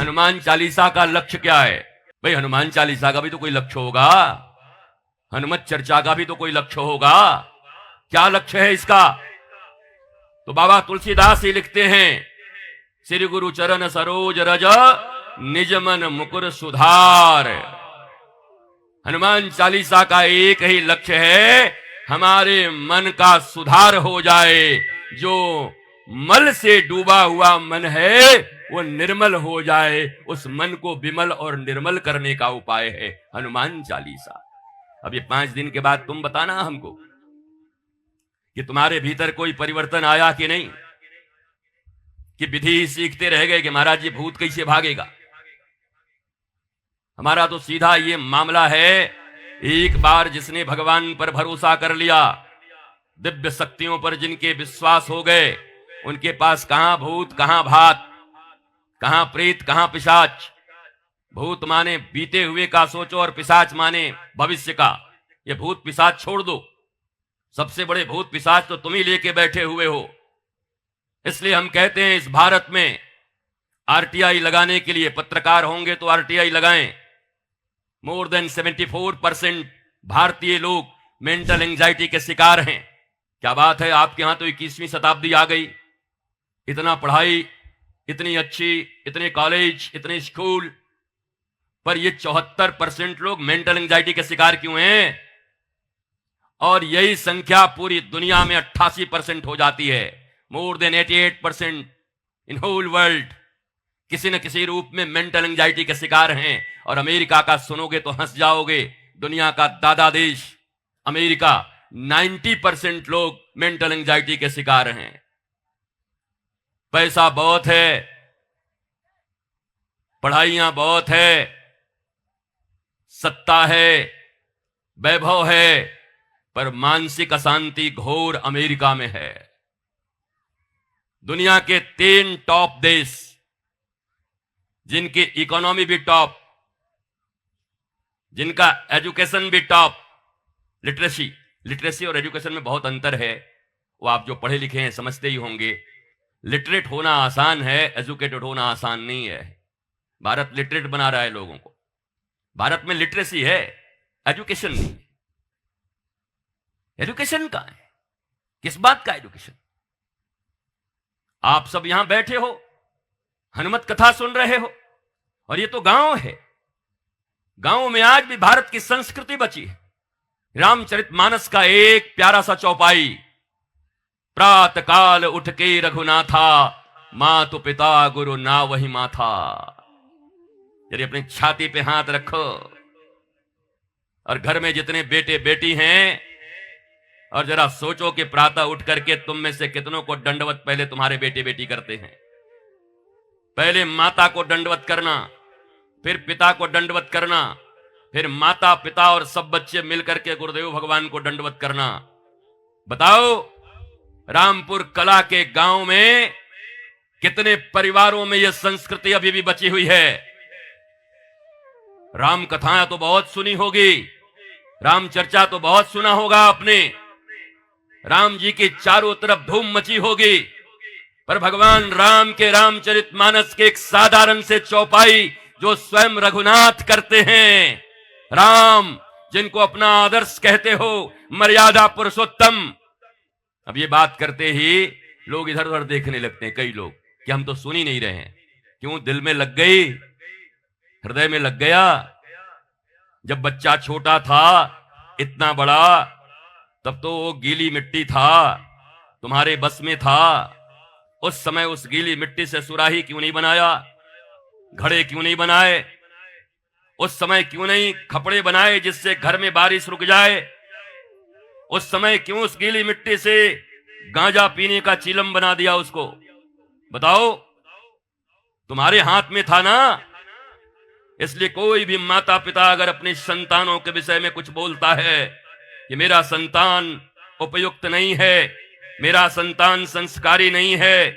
हनुमान चालीसा का लक्ष्य क्या है? भाई हनुमान चालीसा का भी तो कोई लक्ष्य होगा, हनुमत चर्चा का भी तो कोई लक्ष्य होगा। क्या लक्ष्य है इसका? तो बाबा तुलसीदास ही लिखते हैं, श्री गुरु चरण सरोज रज निज मन मुकुर सुधार। हनुमान चालीसा का एक ही लक्ष्य है, हमारे मन का सुधार हो जाए। जो मल से डूबा हुआ मन है वो निर्मल हो जाए। उस मन को विमल और निर्मल करने का उपाय है हनुमान चालीसा। अब ये 5 दिन के बाद तुम बताना हमको कि तुम्हारे भीतर कोई परिवर्तन आया कि नहीं, कि विधि ही सीखते रह गए कि महाराज ये भूत कैसे भागेगा। हमारा तो सीधा ये मामला है, एक बार जिसने भगवान पर भरोसा कर लिया, दिव्य शक्तियों पर जिनके विश्वास हो गए, उनके पास कहां भूत, कहां भात, कहां प्रेत, कहां पिशाच। भूत माने बीते हुए का सोचो और पिशाच माने भविष्य का। ये भूत पिशाच छोड़ दो, सबसे बड़े भूत पिशाच तो तुम ही लेके बैठे हुए हो। इसलिए हम कहते हैं इस भारत में आरटीआई लगाने के लिए, पत्रकार होंगे तो आरटीआई लगाएं। मोर देन 74% भारतीय लोग मेंटल एंजाइटी के शिकार हैं। क्या बात है, आपके यहां तो 21वीं शताब्दी आ गई, इतना पढ़ाई, इतनी अच्छी, इतने कॉलेज, इतने स्कूल, पर ये 74% लोग मेंटल एंजाइटी के शिकार क्यों हैं? और यही संख्या पूरी दुनिया में 88% हो जाती है। More than 88% in whole world किसी न किसी रूप में मेंटल एंजाइटी के शिकार हैं। और अमेरिका का सुनोगे तो हंस जाओगे, दुनिया का दादा देश अमेरिका, 90% लोग मेंटल एंजाइटी के शिकार हैं। पैसा बहुत है, पढ़ाइयां बहुत है, सत्ता है, वैभव है, पर मानसिक अशांति घोर अमेरिका में है। दुनिया के 3 टॉप देश जिनकी इकोनॉमी भी टॉप, जिनका एजुकेशन भी टॉप, लिटरेसी और एजुकेशन में बहुत अंतर है, वो आप जो पढ़े लिखे हैं समझते ही होंगे। लिटरेट होना आसान है, एजुकेटेड होना आसान नहीं है। भारत लिटरेट बना रहा है लोगों को। भारत में लिटरेसी है, एजुकेशन नहीं। एजुकेशन का है, किस बात का एजुकेशन? आप सब यहां बैठे हो, हनुमत कथा सुन रहे हो, और ये तो गांव है। गांव में आज भी भारत की संस्कृति बची है। रामचरितमानस का एक प्यारा सा चौपाई, प्रात काल उठ के रघुनाथा, मातु पिता गुरु ना वही माथा। यदि अपनी छाती पे हाथ रखो और घर में जितने बेटे बेटी हैं, और जरा सोचो कि प्रातः उठ करके तुम में से कितनों को दंडवत पहले तुम्हारे बेटे बेटी करते हैं। पहले माता को दंडवत करना, फिर पिता को दंडवत करना, फिर माता पिता और सब बच्चे मिलकर के गुरुदेव भगवान को दंडवत करना। बताओ रामपुर कला के गांव में कितने परिवारों में यह संस्कृति अभी भी बची हुई है। राम कथाएं तो बहुत सुनी होगी, राम चर्चा तो बहुत सुना होगा आपने, राम जी की चारों तरफ धूम मची होगी, पर भगवान राम के रामचरितमानस के एक साधारण से चौपाई जो स्वयं रघुनाथ करते हैं, राम जिनको अपना आदर्श कहते हो, मर्यादा पुरुषोत्तम। अब ये बात करते ही लोग इधर उधर देखने लगते हैं, कई लोग, कि हम तो सुन ही नहीं रहे हैं। क्यों? दिल में लग गई, हृदय में लग गया। जब बच्चा छोटा था, इतना बड़ा, तब तो वो गीली मिट्टी था, तुम्हारे बस में था। उस समय उस गीली मिट्टी से सुराही क्यों नहीं बनाया? घड़े क्यों नहीं बनाए? उस समय क्यों नहीं खपड़े बनाए जिससे घर में बारिश रुक जाए? उस समय क्यों उस गीली मिट्टी से गांजा पीने का चीलम बना दिया उसको? बताओ, तुम्हारे हाथ में था ना। इसलिए कोई भी माता पिता अगर अपने संतानों के विषय में कुछ बोलता है कि मेरा संतान उपयुक्त नहीं है, मेरा संतान संस्कारी नहीं है,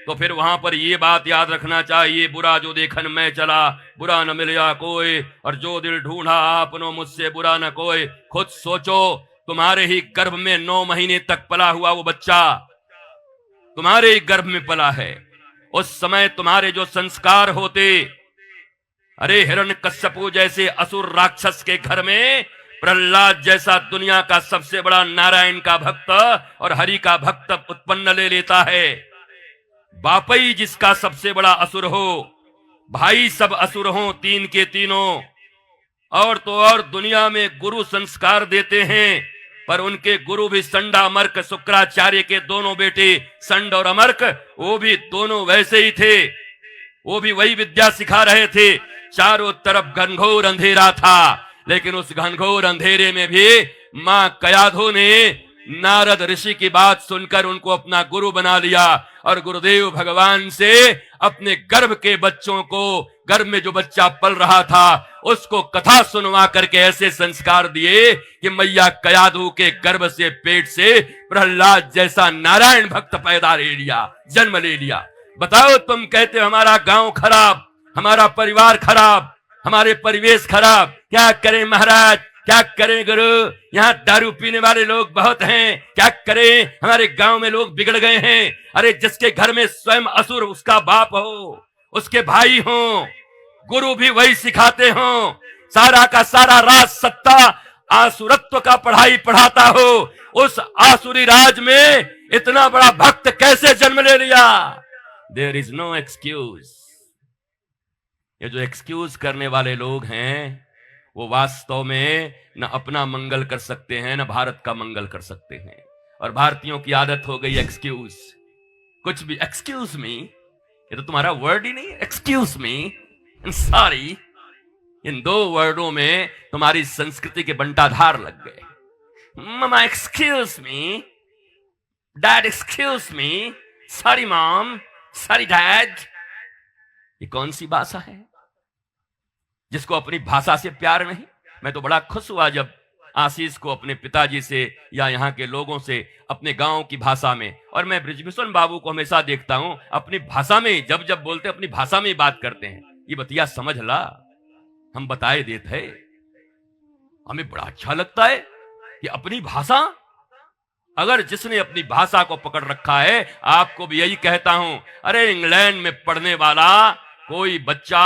तो फिर वहां पर यह बात याद रखना चाहिए, बुरा जो देखन मैं चला, बुरा न मिलया कोई, और जो दिल ढूंढा आपनो मुझसे बुरा न कोई। खुद सोचो, तुम्हारे ही गर्भ में 9 महीने तक पला हुआ वो बच्चा तुम्हारे ही गर्भ में पला है। उस समय तुम्हारे जो संस्कार होते, अरे हिरण्यकश्यपु जैसे असुर राक्षस के घर में प्रहलाद जैसा दुनिया का सबसे बड़ा नारायण का भक्त और हरि का भक्त उत्पन्न ले लेता है। बापई जिसका सबसे बड़ा असुर हो, भाई सब असुर हो, तीन के तीनों, और तो और दुनिया में गुरु संस्कार देते हैं, पर उनके गुरु भी संड अमर्क, शुक्राचार्य के दोनों बेटे संड और अमर्क, वो भी दोनों वैसे ही थे, वो भी वही विद्या सिखा रहे थे। चारों तरफ घनघोर अंधेरा था, लेकिन उस घनघोर अंधेरे में भी मां कयाधो ने नारद ऋषि की बात सुनकर उनको अपना गुरु बना लिया और गुरुदेव भगवान से अपने गर्भ के बच्चों को, गर्भ में जो बच्चा पल रहा था उसको कथा सुनवा करके ऐसे संस्कार दिए कि मैया कयाधु के गर्भ से, पेट से प्रहलाद जैसा नारायण भक्त पैदा ले लिया, जन्म ले लिया। बताओ, तुम कहते हो हमारा गांव खराब, हमारा परिवार खराब, हमारे परिवेश खराब, क्या करें महाराज, क्या करें गुरु, यहाँ दारू पीने वाले लोग बहुत हैं, क्या करें, हमारे गांव में लोग बिगड़ गए हैं। अरे जिसके घर में स्वयं असुर उसका बाप हो, उसके भाई हो, गुरु भी वही सिखाते हो, सारा का सारा राज सत्ता आसुरत्व का पढ़ाई पढ़ाता हो, उस आसुरी राज में इतना बड़ा भक्त कैसे जन्म ले लिया? There is no excuse. ये जो एक्सक्यूज करने वाले लोग हैं वो वास्तव में न अपना मंगल कर सकते हैं, न भारत का मंगल कर सकते हैं। और भारतीयों की आदत हो गई एक्सक्यूज, कुछ भी एक्सक्यूज मी, ये तो तुम्हारा वर्ड ही नहीं, एक्सक्यूज मी, सॉरी, इन दो वर्डों में तुम्हारी संस्कृति के बंटाधार लग गए। Mama excuse me, dad excuse me, sorry mom, sorry dad. ये कौन सी भाषा है जिसको अपनी भाषा से प्यार नहीं? मैं तो बड़ा खुश हुआ जब आशीष को अपने पिताजी से या यहाँ के लोगों से अपने गांव की भाषा में, और मैं बृजभूषण बाबू को हमेशा देखता हूं अपनी भाषा में, जब जब बोलते अपनी भाषा में बात करते हैं। ये बतिया समझ ला, हम बताए देते, हमें बड़ा अच्छा लगता है कि अपनी भाषा, अगर जिसने अपनी भाषा को पकड़ रखा है, आपको भी यही कहता हूं, अरे इंग्लैंड में पढ़ने वाला कोई बच्चा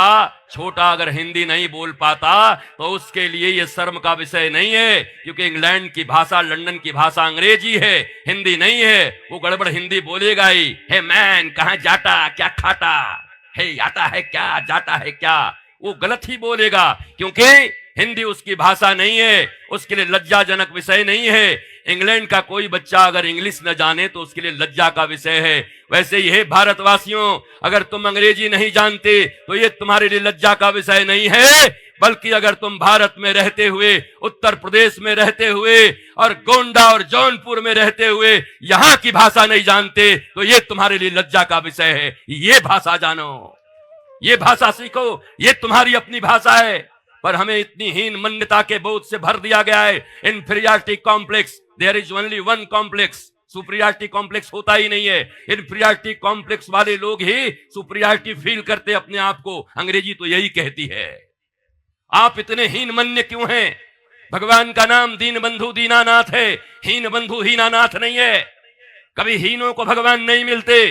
छोटा अगर हिंदी नहीं बोल पाता तो उसके लिए यह शर्म का विषय नहीं है, क्योंकि इंग्लैंड की भाषा, लंदन की भाषा अंग्रेजी है, हिंदी नहीं है। वो गड़बड़ हिंदी बोलेगा ही, हे मैन कहां जाता क्या खाता, हे आता है क्या जाता है क्या, वो गलत ही बोलेगा, क्योंकि हिंदी उसकी भाषा नहीं है, उसके लिए लज्जाजनक विषय नहीं है। इंग्लैंड का कोई बच्चा अगर इंग्लिश न जाने तो उसके लिए लज्जा का विषय है। वैसे ही है भारतवासियों, अगर तुम अंग्रेजी नहीं जानते तो ये तुम्हारे लिए लज्जा का विषय नहीं है, बल्कि अगर तुम भारत में रहते हुए, उत्तर प्रदेश में रहते हुए और गोंडा और जौनपुर में रहते हुए यहाँ की भाषा नहीं जानते तो ये तुम्हारे लिए लज्जा का विषय है। ये भाषा जानो, ये भाषा सीखो, ये तुम्हारी अपनी भाषा है। पर हमें इतनी हीन मान्यता के बोझ से भर दिया गया है, inferiority complex. There is only one complex, superiority complex होता ही नहीं है। इन्फीरियरिटी कॉम्प्लेक्स वाले लोग ही सुपीरियरिटी फील करते अपने आप को। अंग्रेजी तो यही कहती है। आप इतने हीन मन्य क्यों हैं? भगवान का नाम दीन बंधु दीनानाथ है, हीन बंधु हीनानाथ नहीं है। कभी हीनों को भगवान नहीं मिलते।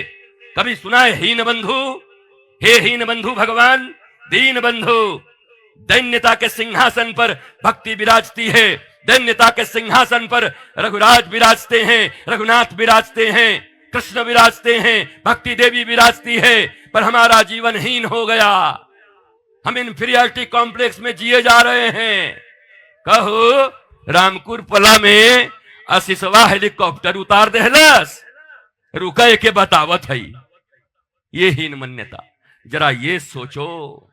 कभी सुना है हीन बंधु? हे हीन बंधु भगवान, दीन बंधु। दैन्यता के सिंहासन पर भक्ति विराजती है, दैन्यता के सिंहासन पर रघुराज विराजते हैं, रघुनाथ विराजते हैं, कृष्ण विराजते हैं, भक्ति देवी विराजती है। पर हमारा जीवन हीन हो गया, हम इन्फीरियरिटी कॉम्प्लेक्स में जिए जा रहे हैं। कहो रामपुर पला में असिसवा हेलीकॉप्टर उतार देहलस, रुके के बतावत है। ये हीन मान्यता। जरा ये सोचो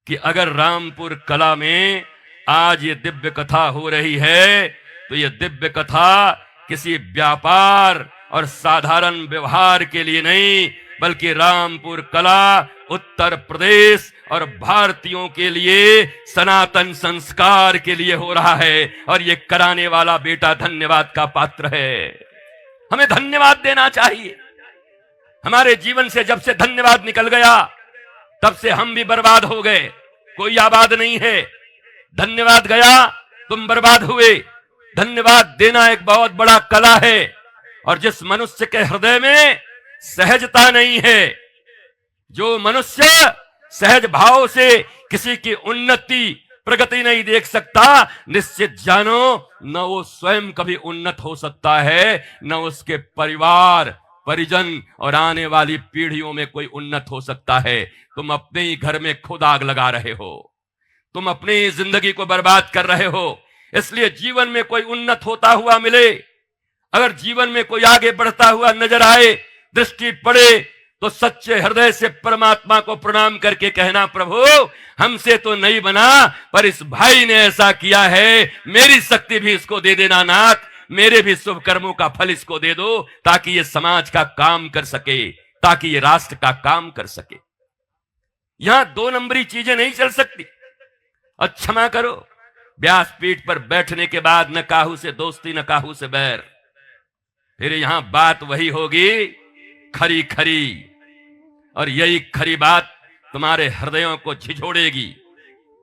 कि अगर रामपुर कला में आज ये दिव्य कथा हो रही है तो ये दिव्य कथा किसी व्यापार और साधारण व्यवहार के लिए नहीं, बल्कि रामपुर कला उत्तर प्रदेश और भारतीयों के लिए सनातन संस्कार के लिए हो रहा है। और ये कराने वाला बेटा धन्यवाद का पात्र है। हमें धन्यवाद देना चाहिए। हमारे जीवन से जब से धन्यवाद निकल गया तब से हम भी बर्बाद हो गए, कोई आबाद नहीं है। धन्यवाद गया, तुम बर्बाद हुए। धन्यवाद देना एक बहुत बड़ा कला है। और जिस मनुष्य के हृदय में सहजता नहीं है, जो मनुष्य सहज भाव से किसी की उन्नति प्रगति नहीं देख सकता, निश्चित जानो न वो स्वयं कभी उन्नत हो सकता है, न उसके परिवार परिजन और आने वाली पीढ़ियों में कोई उन्नत हो सकता है। तुम अपने ही घर में खुद आग लगा रहे हो, तुम अपनी ही जिंदगी को बर्बाद कर रहे हो। इसलिए जीवन में कोई उन्नत होता हुआ मिले, अगर जीवन में कोई आगे बढ़ता हुआ नजर आए, दृष्टि पड़े, तो सच्चे हृदय से परमात्मा को प्रणाम करके कहना, प्रभु हमसे तो नहीं बना, पर इस भाई ने ऐसा किया है, मेरी शक्ति भी इसको दे देना नाथ, मेरे भी शुभ कर्मों का फल इसको दे दो, ताकि ये समाज का काम कर सके, ताकि ये राष्ट्र का काम कर सके। यहां दो नंबरी चीजें नहीं चल सकती। और क्षमा करो, व्यासपीठ पर बैठने के बाद न काहू से दोस्ती न काहू से बैर, फिर यहां बात वही होगी खरी खरी, और यही खरी बात तुम्हारे हृदयों को झिझोड़ेगी।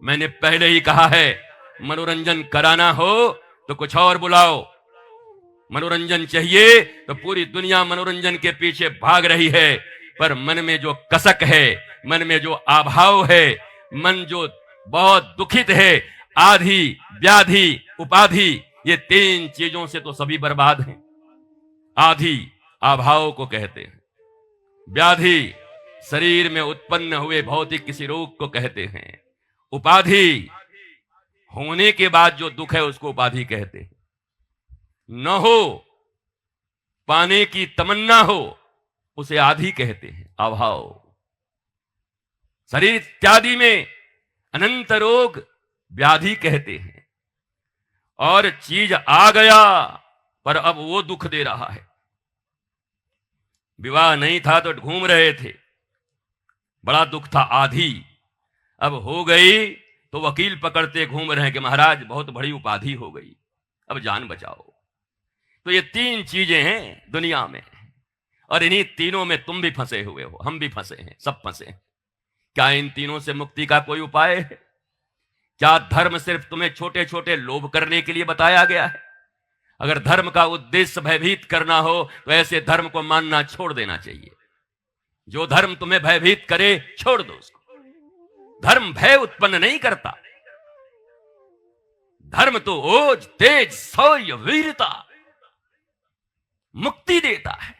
मैंने पहले ही कहा है, मनोरंजन कराना हो तो कुछ और बुलाओ, मनोरंजन चाहिए तो पूरी दुनिया मनोरंजन के पीछे भाग रही है, पर मन में जो कसक है, मन में जो अभाव है, मन जो बहुत दुखित है, आधि व्याधि उपाधि, ये तीन चीजों से तो सभी बर्बाद हैं। आधि अभाव को कहते हैं, व्याधि शरीर में उत्पन्न हुए भौतिक किसी रोग को कहते हैं, उपाधि होने के बाद जो दुख है उसको उपाधि कहते हैं। न हो पाने की तमन्ना हो उसे आधि कहते हैं, अभाव। शरीर इत्यादि में अनंत रोग व्याधि कहते हैं। और चीज आ गया पर अब वो दुख दे रहा है। विवाह नहीं था तो घूम रहे थे, बड़ा दुख था, आधी। अब हो गई तो वकील पकड़ते घूम रहे हैं कि महाराज बहुत बड़ी उपाधि हो गई, अब जान बचाओ। तो ये तीन चीजें हैं दुनिया में, और इन्हीं तीनों में तुम भी फंसे हुए हो, हम भी फंसे हैं, सब फंसे हैं। क्या इन तीनों से मुक्ति का कोई उपाय है? क्या धर्म सिर्फ तुम्हें छोटे छोटे लोभ करने के लिए बताया गया है? अगर धर्म का उद्देश्य भयभीत करना हो तो ऐसे धर्म को मानना छोड़ देना चाहिए। जो धर्म तुम्हें भयभीत करे छोड़ दो उसको। धर्म भय उत्पन्न नहीं करता, धर्म तो ओज तेज शौर्य वीरता मुक्ति देता है।